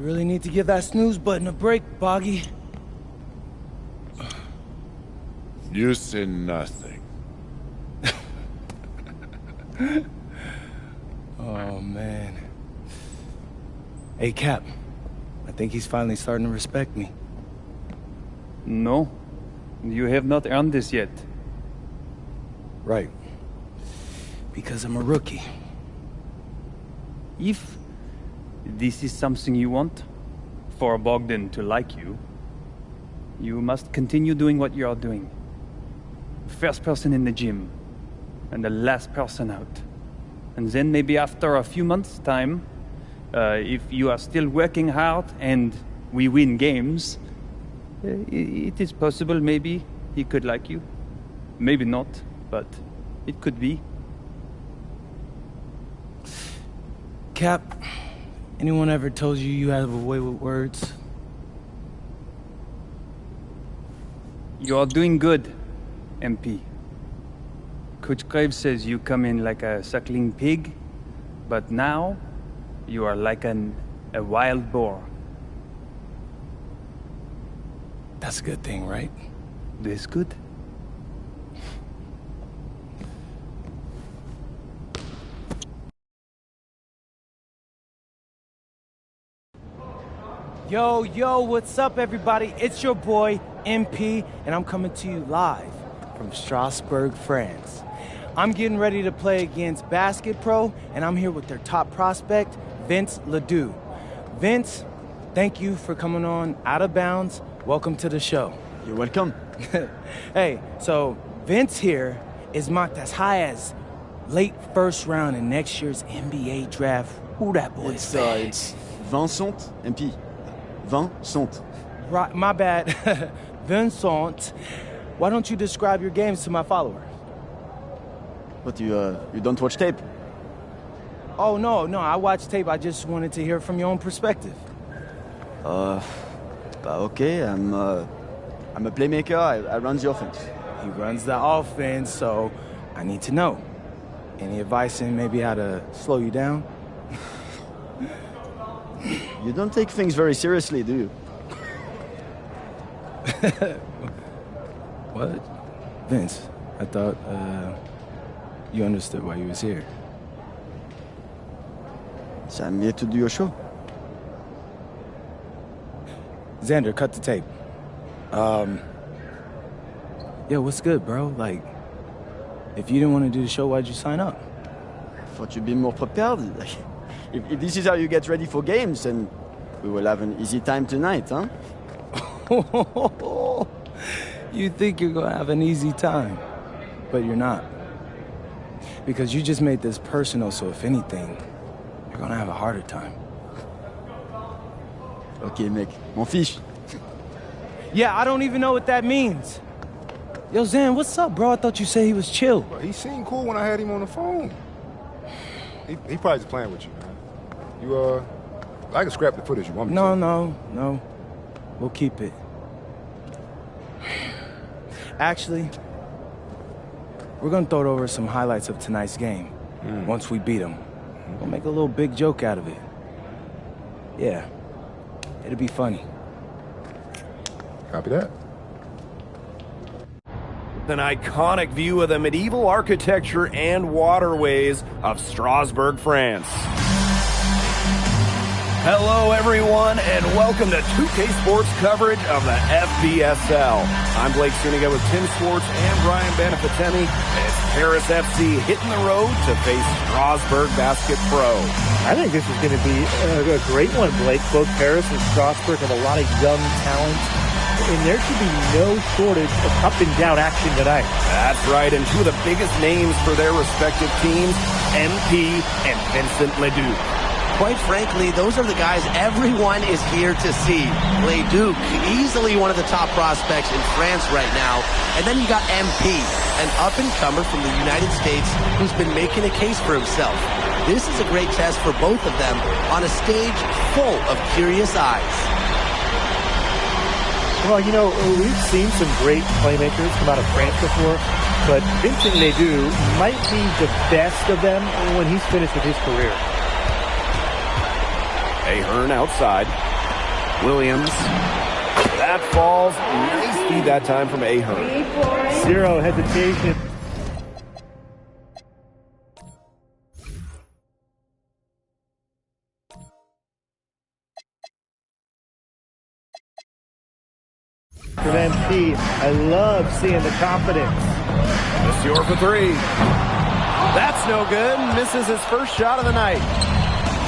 You really need to give that snooze button a break, Boggy. You say nothing. Oh, man. Hey, Cap. I think he's finally starting to respect me. No. You have not earned this yet. Right. Because I'm a rookie. If this is something you want, for Bogdan to like you, you must continue doing what you are doing. First person in the gym, and the last person out. And then maybe after a few months' time, if you are still working hard and we win games, it is possible maybe he could like you. Maybe not, but it could be. Cap, anyone ever told you you have a way with words? You are doing good, MP. Coach Graves says you come in like a suckling pig, but now you are like a wild boar. That's a good thing, right? This good? Yo, what's up, everybody? It's your boy, MP, and I'm coming to you live from Strasbourg, France. I'm getting ready to play against Basket Pro, and I'm here with their top prospect, Vince Ledoux. Vince, thank you for coming on Out of Bounds. Welcome to the show. You're welcome. Hey, so Vince here is mocked as high as late first round in next year's NBA draft. Who that boy is? It's Vincent, MP. Vincent. Right, my bad. Vincent, why don't you describe your games to my follower? But you don't watch tape? Oh, no, I watch tape. I just wanted to hear from your own perspective. Okay, I'm a playmaker. I run the offense. He runs the offense, so I need to know. Any advice in maybe how to slow you down? You don't take things very seriously, do you? What? Vince, I thought, you understood why you was here. So I'm here to do your show. Xander, cut the tape. Yeah, what's good, bro? Like, if you didn't want to do the show, why'd you sign up? I thought you'd be more prepared. If this is how you get ready for games, then we will have an easy time tonight, huh? You think you're gonna have an easy time, but you're not. Because you just made this personal, so if anything, you're gonna have a harder time. Okay, mec. M'en fiche. Yeah, I don't even know what that means. Yo, Zan, what's up, bro? I thought you said he was chill. Well, he seemed cool when I had him on the phone. He probably just playing with you, man. I can scrap the footage you want me to. No. We'll keep it. Actually, we're gonna throw over some highlights of tonight's game. Once we beat them. We'll make a little big joke out of it. Yeah. It'll be funny. Copy that. An iconic view of the medieval architecture and waterways of Strasbourg, France. Hello, everyone, and welcome to 2K Sports coverage of the FBSL. I'm Blake Suniga with Tim Swartz and Brian Benefitemi. It's Paris FC hitting the road to face Strasbourg Basket Pro. I think this is going to be a great one, Blake. Both Paris and Strasbourg have a lot of young talent, and there should be no shortage of up-and-down action tonight. That's right, and two of the biggest names for their respective teams, MP and Vincent Ledoux. Quite frankly, those are the guys everyone is here to see. Ledoux, easily one of the top prospects in France right now. And then you got MP, an up-and-comer from the United States who's been making a case for himself. This is a great test for both of them on a stage full of curious eyes. Well, you know, we've seen some great playmakers come out of France before, but Vincent Ledoux might be the best of them when he's finished with his career. Ahern outside. Williams. That falls. Nice feed that time from Ahern. Zero hesitation. From MP, I love seeing the confidence. Monsieur for three. That's no good. Misses his first shot of the night.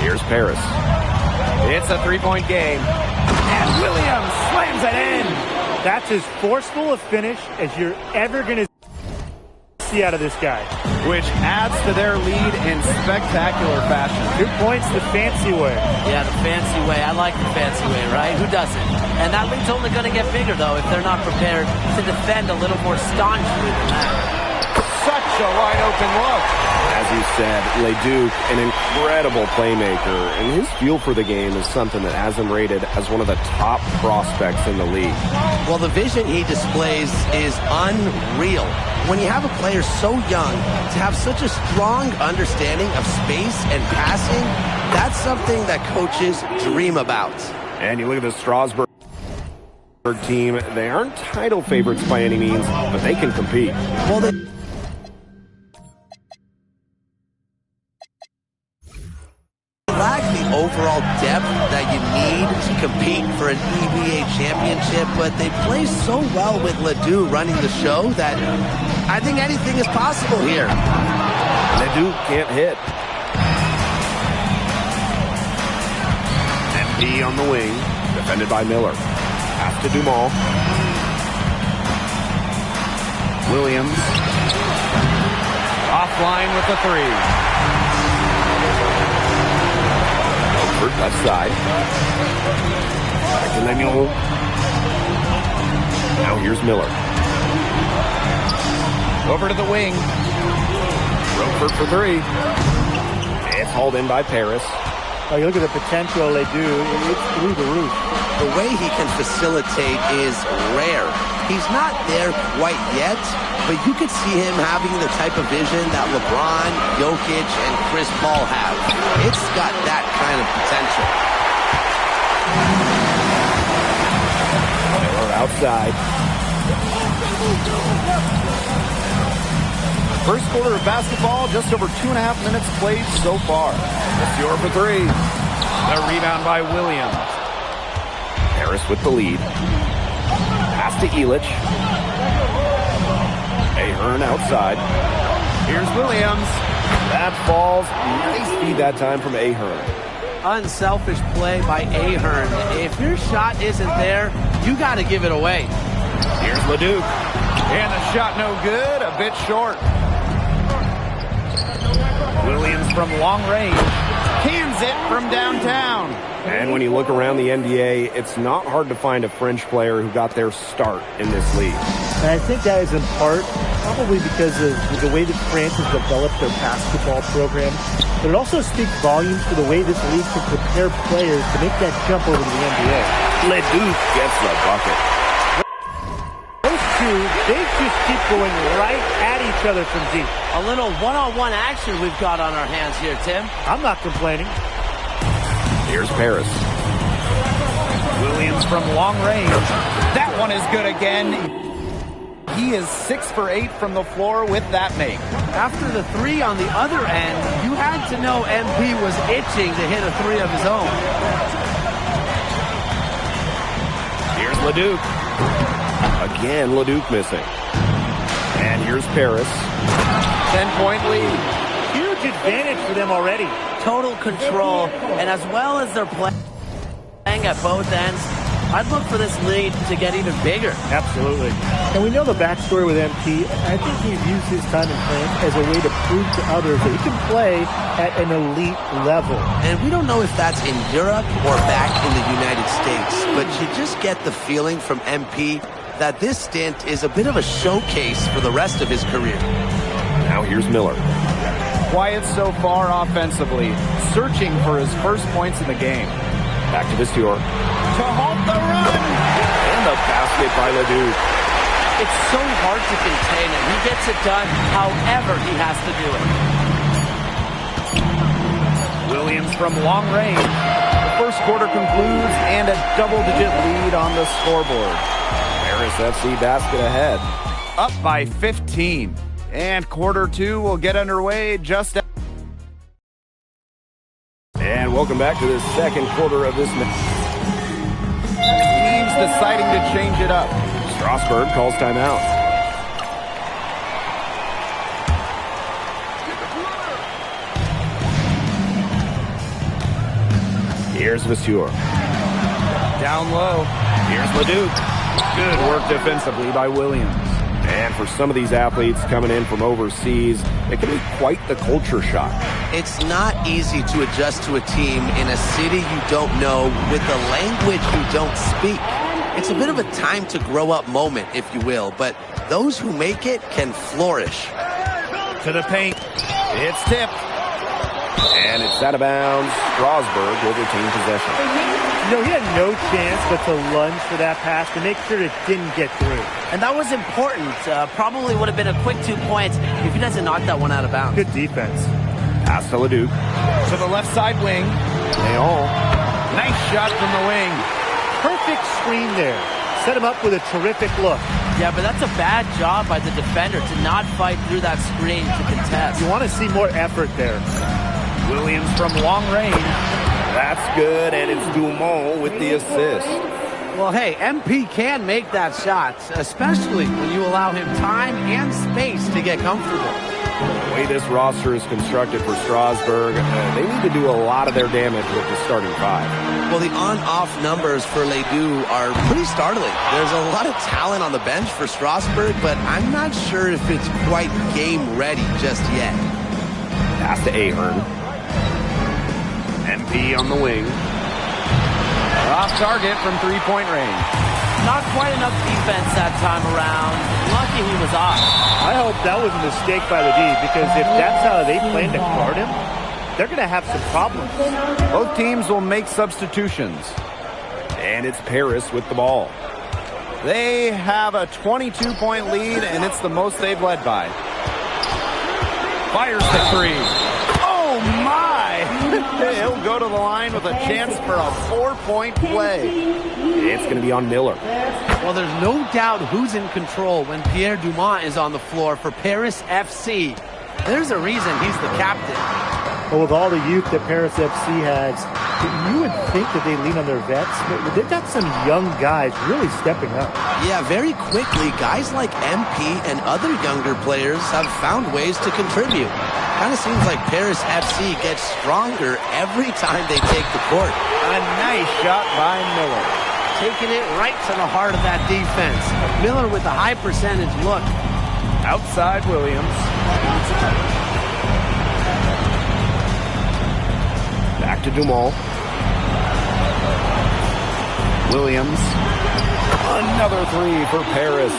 Here's Paris. It's a three-point game. And Williams slams it in. That's as forceful a finish as you're ever going to see out of this guy. Which adds to their lead in spectacular fashion. 2 points the fancy way. Yeah, the fancy way. I like the fancy way, right? Who doesn't? And that lead's only going to get bigger, though, if they're not prepared to defend a little more staunchly than that. Such a wide-open look. As you said, Leduc, an incredible playmaker, and his feel for the game is something that has him rated as one of the top prospects in the league. Well, the vision he displays is unreal. When you have a player so young, to have such a strong understanding of space and passing, that's something that coaches dream about. And you look at the Strasburg team, they aren't title favorites by any means, but they can compete. Well, they lack the overall depth that you need to compete for an EBA championship, but they play so well with Ledoux running the show that I think anything is possible here. Ledoux can't hit. MP on the wing, defended by Miller. Pass to Dumas. Williams. Offline with the three. Over left side. Back to Lemuel. Now here's Miller. Over to the wing. Roper for three. It's hauled in by Paris. Oh, you look at the potential they do. It's through the roof. The way he can facilitate is rare. He's not there quite yet, but you could see him having the type of vision that LeBron, Jokic, and Chris Paul have. It's got that kind of potential. Miller outside. First quarter of basketball, just over 2.5 minutes played so far. Monsieur for three. The rebound by Williams. Harris with the lead. Pass to Elich. Ahern outside. Here's Williams. That falls. Nice feed that time from Ahern. Unselfish play by Ahern. If your shot isn't there, you got to give it away. Here's Leduc. And the shot no good, a bit short. Williams from long range. Cans it from downtown. And when you look around the NBA, it's not hard to find a French player who got their start in this league. And I think that is in part probably because of the way that France has developed their basketball program. But it also speaks volumes for the way this league can prepare players to make that jump over to the NBA. Leduc gets the bucket. Those two, they just keep going right at each other from deep. A little one-on-one action we've got on our hands here, Tim. I'm not complaining. Here's Paris. Williams from long range. That one is good again. He is 6 for 8 from the floor with that make. After the three on the other end, you had to know MP was itching to hit a three of his own. Here's Leduc. Again, Leduc missing. And here's Paris. 10-point lead. Huge advantage for them already. Total control, and as well as they're playing at both ends, I'd look for this lead to get even bigger. Absolutely. And we know the backstory with MP. I think he's used his time in France as a way to prove to others that he can play at an elite level. And we don't know if that's in Europe or back in the United States, but you just get the feeling from MP that this stint is a bit of a showcase for the rest of his career. Now here's Miller. Quiet so far offensively, searching for his first points in the game. Back to Visteur. To halt the run! And the basket by Leduc. It's so hard to contain him. He gets it done however he has to do it. Williams from long range. The first quarter concludes and a double-digit lead on the scoreboard. Paris FC basket ahead, up by 15. And quarter two will get underway just after. And welcome back to the second quarter of this match. Teams deciding to change it up. Strasburg calls timeout. Here's Vasseur. Down low. Here's Leduc. Good work defensively by Williams. And for some of these athletes coming in from overseas, it can be quite the culture shock. It's not easy to adjust to a team in a city you don't know with a language you don't speak. It's a bit of a time to grow up moment, if you will, but those who make it can flourish. To the paint. It's tipped. And it's out of bounds. Strasburg will retain possession. You know, he had no chance but to lunge for that pass to make sure it didn't get through. And that was important. Probably would have been a quick 2 points if he doesn't knock that one out of bounds. Good defense. Pass to Leduc. To the left side wing. Leon. Nice shot from the wing. Perfect screen there. Set him up with a terrific look. Yeah, but that's a bad job by the defender to not fight through that screen to contest. You want to see more effort there. Williams from long range. That's good, and it's Dumont with the assist. Well, hey, MP can make that shot, especially when you allow him time and space to get comfortable. The way this roster is constructed for Strasburg, they need to do a lot of their damage with the starting five. Well, the on-off numbers for Ledoux are pretty startling. There's a lot of talent on the bench for Strasburg, but I'm not sure if it's quite game ready just yet. Pass to Ahern. MP on the wing. Off target from three-point range. Not quite enough defense that time around. Lucky he was off. I hope that was a mistake by the D, because if that's how they plan to guard him, they're going to have some problems. Both teams will make substitutions. And it's Paris with the ball. They have a 22-point lead, and it's the most they've led by. Fires the three. Oh, my! He'll go to the line with a chance for a 4-point play. It's going to be on Miller. Well, there's no doubt who's in control when Pierre Dumont is on the floor for Paris FC. There's a reason he's the captain. Well, with all the youth that Paris FC has, you would think that they lean on their vets, but they've got some young guys really stepping up. Yeah, very quickly, guys like MP and other younger players have found ways to contribute. Kind of seems like Paris FC gets stronger every time they take the court. A nice shot by Miller. Taking it right to the heart of that defense. Miller with a high percentage look. Outside Williams. Back to Dumont. Williams. Another three for Paris.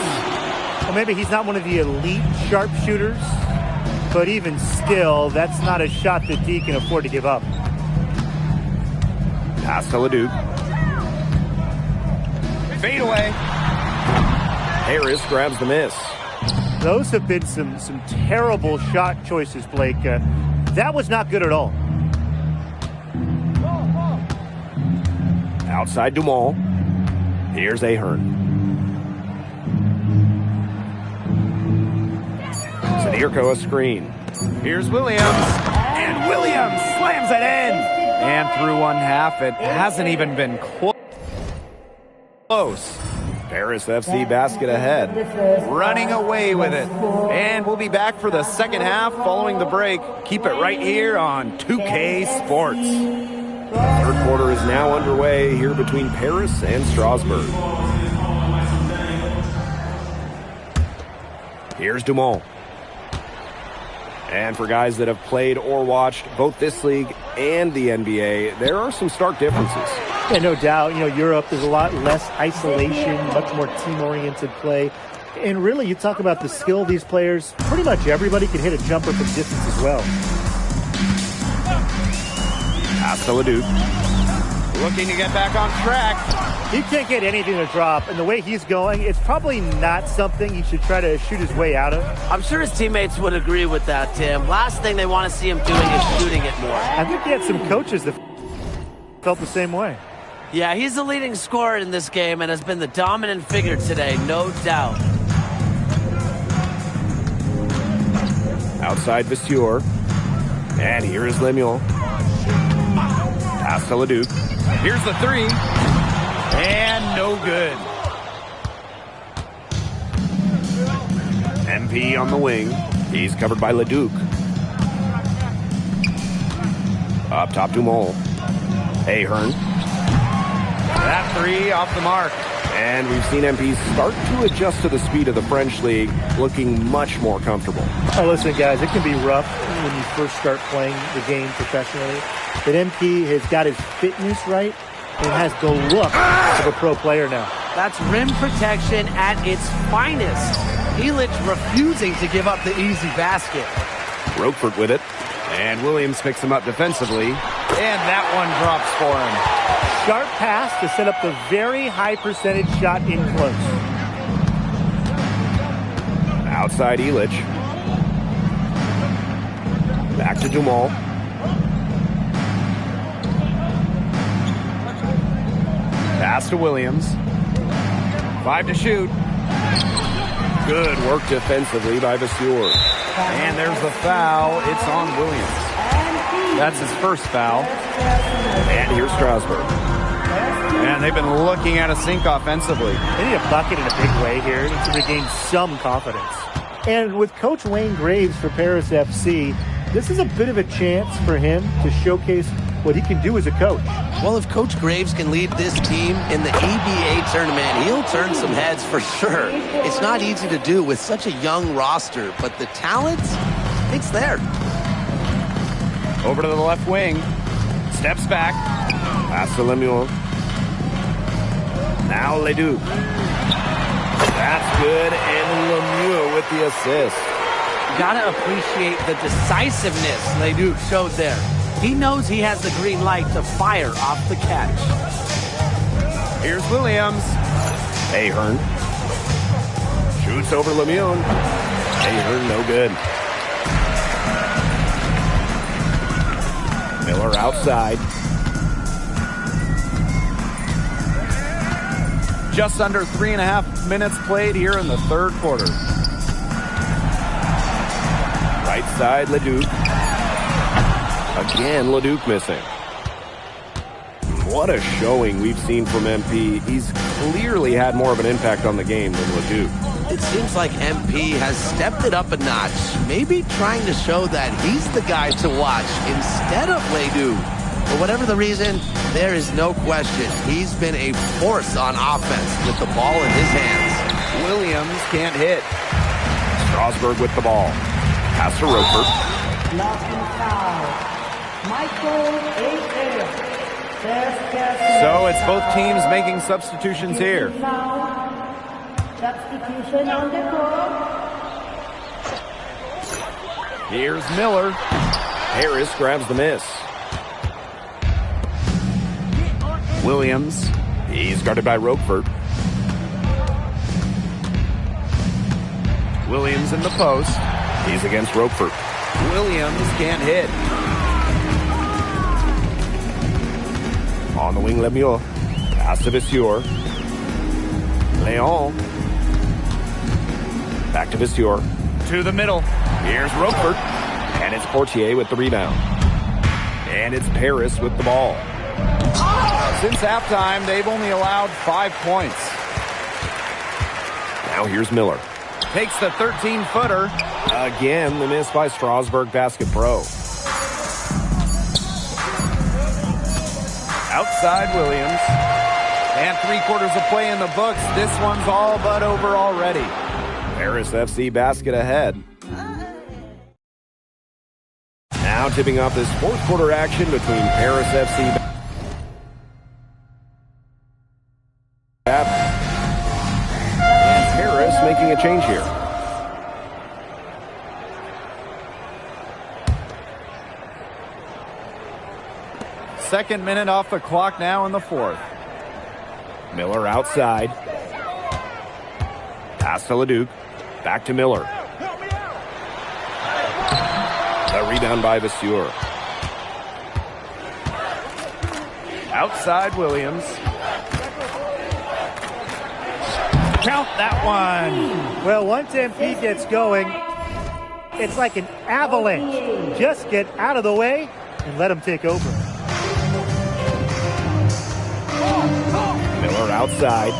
Well, maybe he's not one of the elite sharpshooters, but even still, that's not a shot that D can afford to give up. Pass to Leduc. Fade away. Harris grabs the miss. Those have been some terrible shot choices, Blake. That was not good at all. Outside Dumont. Here's Ahern. Sanirko a screen. Here's Williams. And Williams slams it in. And through one half, it hasn't even been close. Paris FC basket ahead. Running away with it. And we'll be back for the second half following the break. Keep it right here on 2K Sports. Third quarter is now underway here between Paris and Strasburg. Here's Dumont. And for guys that have played or watched both this league and the NBA, there are some stark differences. Yeah, no doubt. You know, Europe, there's a lot less isolation, much more team-oriented play. And really, you talk about the skill of these players, pretty much everybody can hit a jumper from distance as well. Pass to Leduc. Looking to get back on track. He can't get anything to drop, and the way he's going, it's probably not something he should try to shoot his way out of. I'm sure his teammates would agree with that, Tim. Last thing they want to see him doing is shooting it more. I think he had some coaches that felt the same way. Yeah, he's the leading scorer in this game and has been the dominant figure today, no doubt. Outside Vasseur. And here is Lemuel. Pass to Leduc. Here's the three. And no good. MP on the wing. He's covered by Leduc. Up top to Mole. Ahern. That three off the mark. And we've seen MP start to adjust to the speed of the French League, looking much more comfortable. Oh, listen, guys, it can be rough when you first start playing the game professionally. But MP has got his fitness right and has the look of a pro player now. That's rim protection at its finest. Illich refusing to give up the easy basket. Roquefort with it. And Williams picks him up defensively. And that one drops for him. Sharp pass to set up the very high percentage shot in close. Outside Illich. Back to Dumal. Pass to Williams. 5 to shoot. Good work defensively by Vasseur. And there's the foul. It's on Williams. That's his first foul. And here's Strasburg. And they've been looking at a sink offensively. They need a bucket in a big way here to regain some confidence. And with Coach Wayne Graves for Paris FC, this is a bit of a chance for him to showcase what he can do as a coach. Well, if Coach Graves can lead this team in the EBA tournament, he'll turn some heads for sure. It's not easy to do with such a young roster, but the talent, it's there. Over to the left wing. Steps back. Pass to Lemuel. Now Leduc. That's good, and Lemuel with the assist. Gotta appreciate the decisiveness Leduc showed there. He knows he has the green light to fire off the catch. Here's Williams. Ahern. Shoots over Lemuel. Ahern, no good. Miller outside. Just under 3.5 minutes played here in the third quarter. Right side, Leduc. Again, Leduc missing. What a showing we've seen from MP. He's clearly had more of an impact on the game than Leduc. It seems like MP has stepped it up a notch, maybe trying to show that he's the guy to watch instead of Leduc. For whatever the reason, there is no question he's been a force on offense with the ball in his hands. Williams can't hit. Strasburg with the ball. Pass to Roquefort. So it's both teams making substitutions here. Substitution on the court. Here's Miller. Harris grabs the miss. Williams. He's guarded by Roquefort. Williams in the post. He's against Roquefort. Williams can't hit. On the wing, Lemuel. Pass to Vasseur. Leon. Back to Vasseur. To the middle. Here's Roquefort. And it's Portier with the rebound. And it's Paris with the ball. Since halftime, they've only allowed 5 points. Now here's Miller. Takes the 13-footer. Again, the miss by Strasburg Basket Pro. Outside Williams. And 3 quarters of play in the books. This one's all but over already. Paris FC basket ahead. Now tipping off this fourth quarter action between Paris FC and Paris making a change here. Second minute off the clock now in the fourth. Miller outside. Pass to Leduc. Back to Miller. The rebound by Vasseur. Outside Williams. Count that one. Well, once MP gets going, it's like an avalanche. Just get out of the way and let him take over. Miller outside.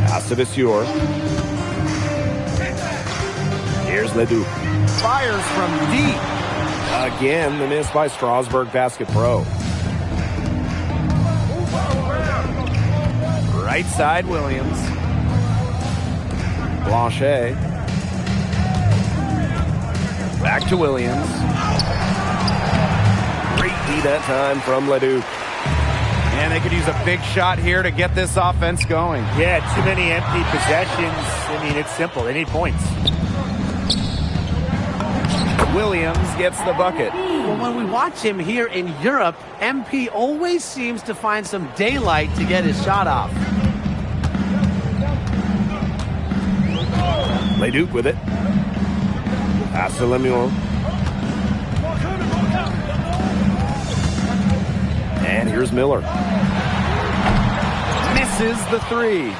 Pass to Vasseur. Here's Leduc. Fires from deep. Again, the miss by Strasburg Basket Pro. Right side, Williams. Blanchet. Back to Williams. Great D that time from Leduc. And they could use a big shot here to get this offense going. Yeah, too many empty possessions. I mean, it's simple. They need points. Williams gets the bucket. Well, when we watch him here in Europe, MP always seems to find some daylight to get his shot off. Leduc with it. Pass to Lemuel. And here's Miller. Misses the three.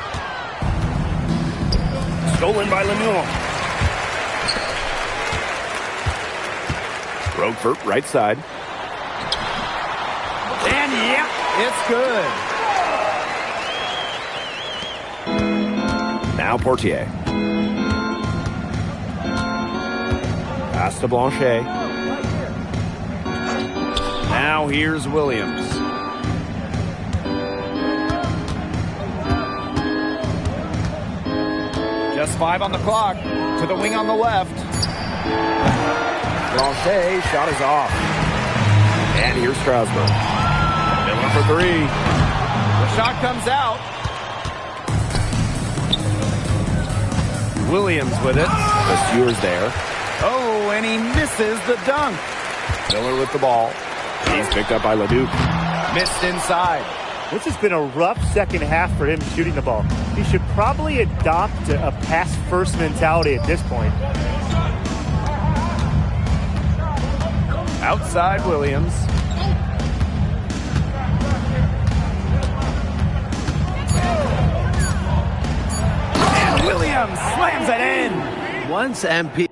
Stolen by Lemuel. Roquefort, right side. And yep, it's good. Now Portier. Pass to Blanchet. Now here's Williams. Just 5 on the clock. To the wing on the left. Blanchet, shot is off. And here's Strasburg. Miller for three. The shot comes out. Williams with it. Vasseur's there. Oh, and he misses the dunk. Miller with the ball. He's picked up by Leduc. Missed inside. This has been a rough second half for him shooting the ball. He should probably adopt a pass-first mentality at this point. Outside Williams. And Williams slams it in. Once MP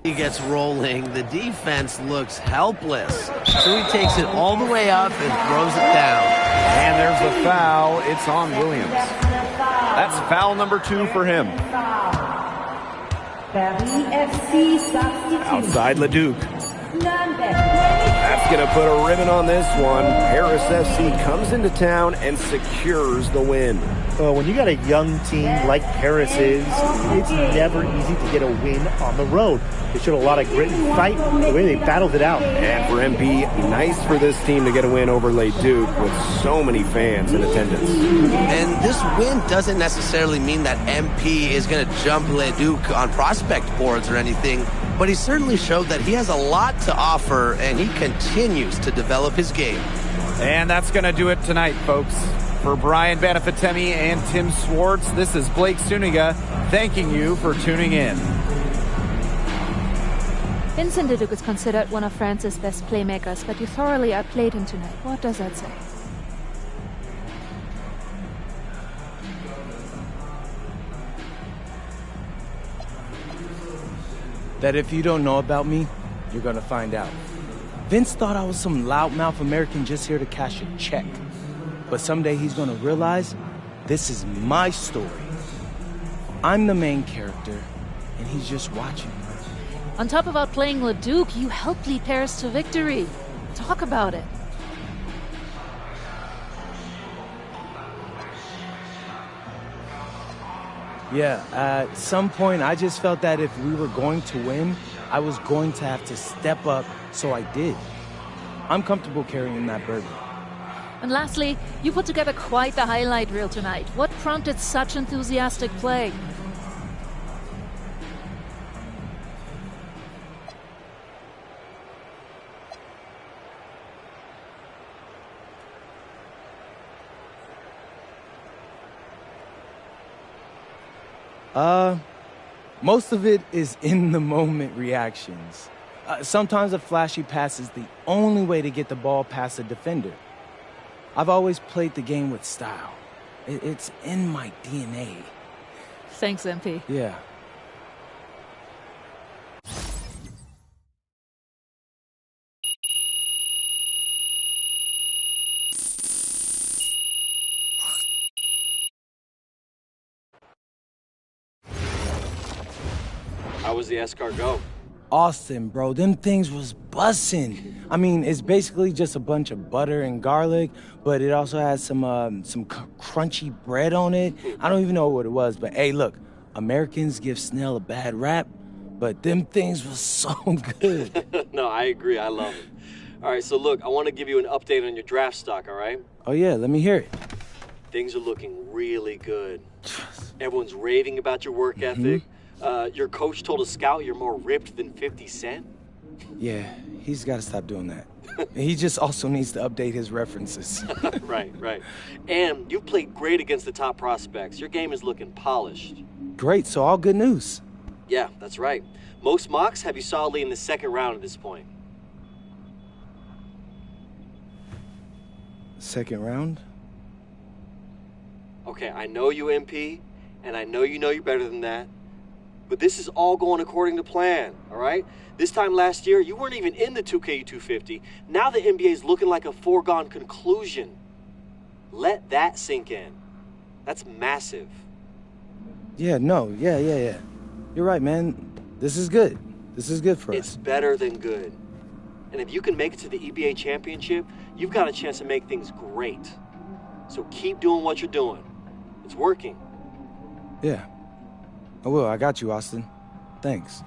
gets rolling, the defense looks helpless. So he takes it all the way up and throws it down. And there's the foul. It's on Williams. That's foul number 2 for him. Outside Leduc. That's going to put a ribbon on this one. Paris FC comes into town and secures the win. When you got a young team like Paris is, it's never easy to get a win on the road. They showed a lot of grit and fight the way they battled it out. And for MP, nice for this team to get a win over Leduc with so many fans in attendance. And this win doesn't necessarily mean that MP is going to jump Leduc on prospect boards or anything, but he certainly showed that he has a lot to offer, and he continues to develop his game. And that's going to do it tonight, folks. For Brian Banafitemi and Tim Swartz, this is Blake Suniga thanking you for tuning in. Vincent Leduc is considered one of France's best playmakers, but you thoroughly outplayed him tonight. What does that say? That if you don't know about me, you're gonna find out. Vince thought I was some loudmouth American just here to cash a check. But someday he's gonna realize this is my story. I'm the main character, and he's just watching. On top of outplaying Leduc, you helped lead Paris to victory. Talk about it. Yeah, at some point I just felt that if we were going to win, I was going to have to step up, so I did. I'm comfortable carrying that burden. And lastly, you put together quite the highlight reel tonight. What prompted such enthusiastic play? Most of it is in the moment reactions. Sometimes a flashy pass is the only way to get the ball past a defender. I've always played the game with style. It's in my DNA. Thanks, MP. Yeah. How was the escargot? Austin, bro, them things was bussin'. I mean, it's basically just a bunch of butter and garlic, but it also has some crunchy bread on it. I don't even know what it was, but hey, look, Americans give Snell a bad rap, but them things was so good. No, I agree. I love it. All right, so look, I want to give you an update on your draft stock, all right? Oh, yeah, let me hear it. Things are looking really good. Everyone's raving about your work ethic. Your coach told a scout you're more ripped than 50 Cent. Yeah, he's got to stop doing that. He just also needs to update his references. Right. And you've played great against the top prospects. Your game is looking polished. Great, so all good news. Yeah, that's right. Most mocks have you solidly in the second round at this point. Second round? Okay, I know you, MP, and I know you're better than that. But this is all going according to plan, all right? This time last year, you weren't even in the 2K250. Now the NBA is looking like a foregone conclusion. Let that sink in. That's massive. Yeah. You're right, man. This is good. This is good for us. It's better than good. And if you can make it to the EBA championship, you've got a chance to make things great. So keep doing what you're doing. It's working. Yeah. I will. I got you, Austin. Thanks.